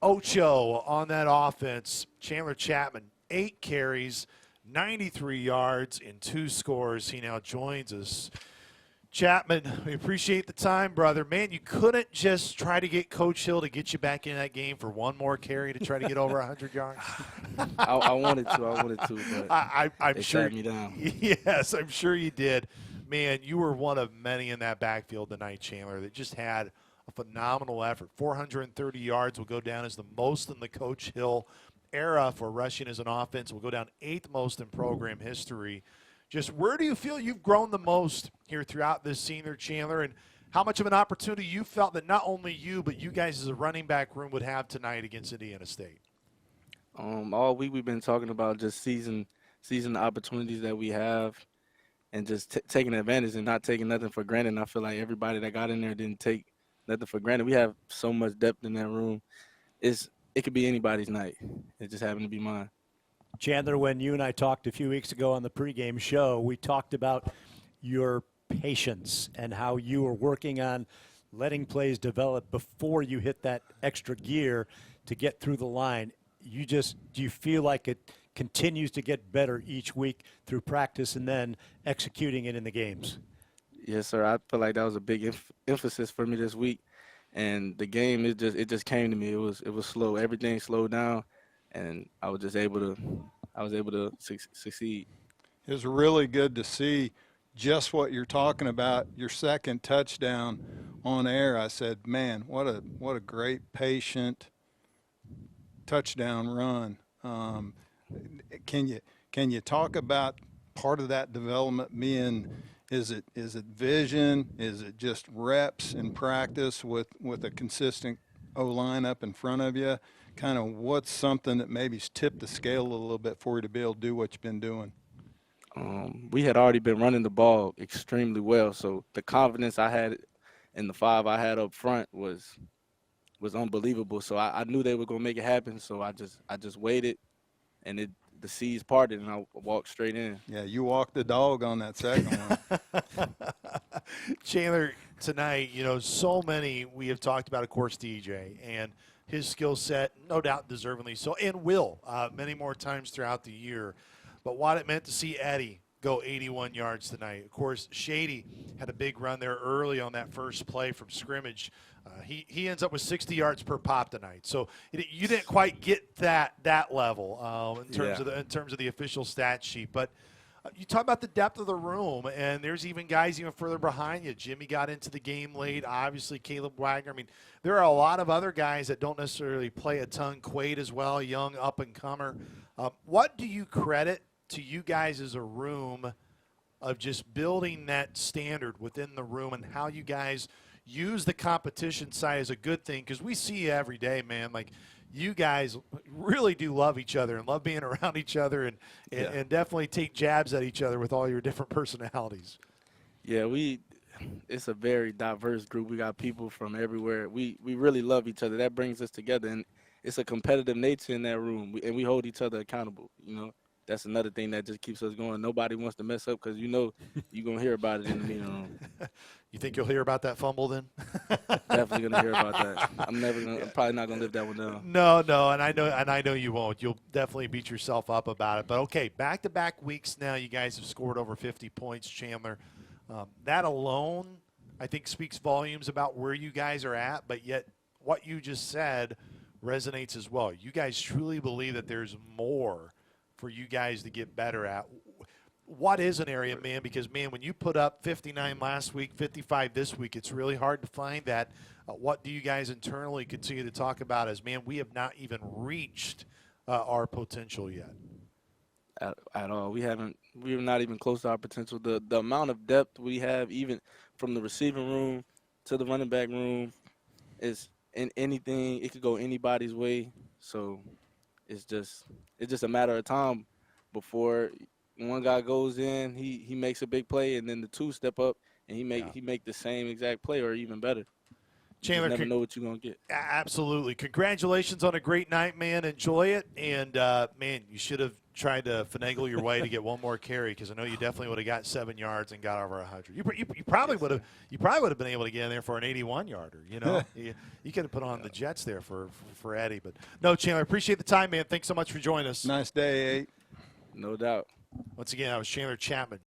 Ocho on that offense. Chandler Chapman, 8 carries, 93 yards, and 2 scores. He now joins us. Chapman, we appreciate the time, brother. Man, you couldn't just try to get Coach Hill to get you back in that game for one more carry to try to get over 100 yards? I wanted to, but I'm they sure. sat me down. Yes, I'm sure you did. Man, you were one of many in that backfield tonight, Chandler, that just had a phenomenal effort. 430 yards will go down as the most in the Coach Hill era for rushing as an offense. Will go down 8th most in program history. Just where do you feel you've grown the most here throughout this senior, Chandler, and how much of an opportunity you felt that not only you but you guys as a running back room would have tonight against Indiana State? All week we've been talking about just seizing the opportunities that we have, and just taking advantage and not taking nothing for granted. And I feel like everybody that got in there didn't take nothing for granted. We have so much depth in that room. It could be anybody's night. It just happened to be mine. Chandler, when you and I talked a few weeks ago on the pregame show, we talked about your patience and how you were working on letting plays develop before you hit that extra gear to get through the line. Do you feel like it continues to get better each week through practice and then executing it in the games? Yes, sir. I feel like that was a big emphasis for me this week, and the game it just came to me. It was slow. Everything slowed down, and I was able to succeed. It was really good to see just what you're talking about. Your second touchdown on air, I said, man, what a great patient touchdown run. Can you talk about part of that development being, is it vision? Is it just reps in practice with a consistent O-line up in front of you? Kind of what's something that maybe's tipped the scale a little bit for you to be able to do what you've been doing? We had already been running the ball extremely well, so the confidence I had in the 5 I had up front was unbelievable. So I knew they were gonna make it happen. So I just waited, and the seas parted, and I walked straight in. Yeah, you walked the dog on that second one. Chandler, tonight, so many we have talked about, of course, DJ, and his skill set, no doubt deservingly so, and will many more times throughout the year. But what it meant to see Eddie go 81 yards tonight. Of course, Shady had a big run there early on that first play from scrimmage. He ends up with 60 yards per pop tonight. So you didn't quite get that level in terms of the official stat sheet. But you talk about the depth of the room, and there's even guys even further behind you. Jimmy got into the game late. Obviously, Caleb Wagner. I mean, there are a lot of other guys that don't necessarily play a ton. Quaid as well, young up-and-comer. What do you credit to you guys as a room of just building that standard within the room, and how you guys use the competition side as a good thing? Because we see you every day, man. Like, you guys really do love each other and love being around each other, and definitely take jabs at each other with all your different personalities. Yeah, it's a very diverse group. We got people from everywhere. We really love each other. That brings us together, and it's a competitive nature in that room, and we hold each other accountable. That's another thing that just keeps us going. Nobody wants to mess up, because you're going to hear about it in the meeting room. You think you'll hear about that fumble then? Definitely going to hear about that. I'm probably not going to live that one down. No, and I know you won't. You'll definitely beat yourself up about it. But okay, back-to-back weeks now, you guys have scored over 50 points, Chandler. That alone, I think, speaks volumes about where you guys are at. But yet, what you just said resonates as well. You guys truly believe that there's more for you guys to get better at. What is an area, man? Because, man, when you put up 59 last week, 55 this week, it's really hard to find that. What do you guys internally continue to talk about as, man, we have not even reached our potential yet? At all. We're not even close to our potential. The amount of depth we have, even from the receiving room to the running back room, is in anything. It could go anybody's way. So it's just a matter of time before one guy goes in, he makes a big play, and then the 2 step up, and he make the same exact play or even better. Chandler, you never know what you're going to get. Absolutely. Congratulations on a great night, man. Enjoy it. And, man, you should have tried to finagle your way to get one more carry, because I know you definitely would have got 7 yards and got over 100. You probably would have. You probably would have been able to get in there for an 81-yarder. You know, you could have put on the Jets there for Eddie. But no, Chandler, appreciate the time, man. Thanks so much for joining us. Nice day, 8. No doubt. Once again, I was Chandler Chapman.